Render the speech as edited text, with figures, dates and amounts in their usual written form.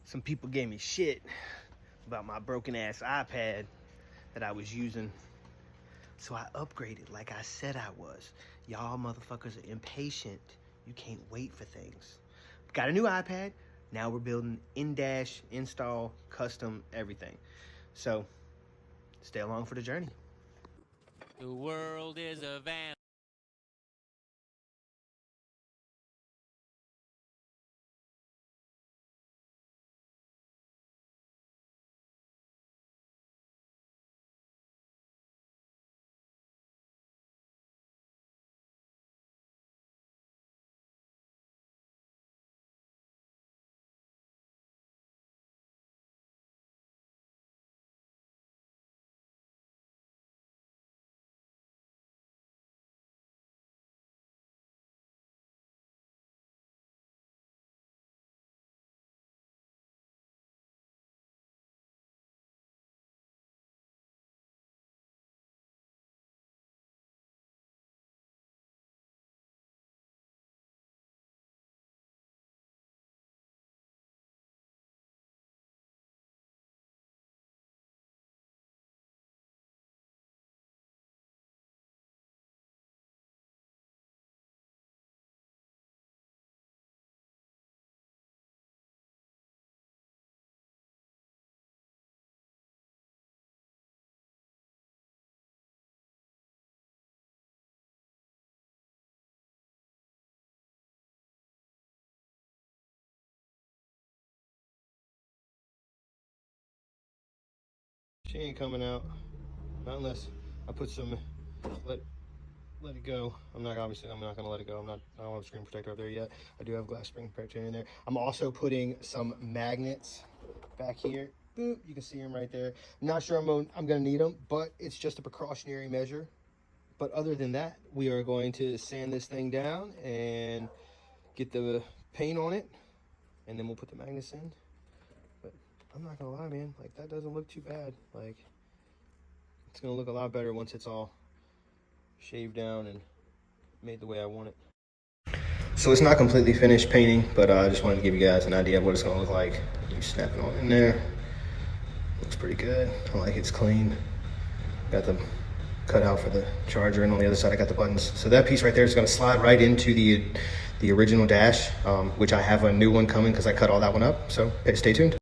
some people gave me shit about my broken ass iPad that I was using. So I upgraded like I said I was. Y'all motherfuckers are impatient. You can't wait for things. Got a new iPad. Now we're building in-dash, install, custom, everything. So stay along for the journey. The world is a van. She ain't coming out, not unless I put some, let it go. I'm not gonna let it go. I don't have a screen protector up there yet. I do have glass screen protector in there. I'm also putting some magnets back here. Boop, you can see them right there. I'm not sure I'm gonna need them, but it's just a precautionary measure. But other than that, we are going to sand this thing down and get the paint on it, and then we'll put the magnets in. But I'm not gonna lie, man, like that doesn't look too bad. Like, it's gonna look a lot better once it's all shaved down and made the way I want it. So it's not completely finished painting, but I just wanted to give you guys an idea of what it's gonna look like. You snap it on in there. Looks pretty good. I like it's clean. Got the cutout for the charger, and on the other side I got the buttons. So that piece right there is gonna slide right into the original dash, which I have a new one coming because I cut all that one up. So stay tuned.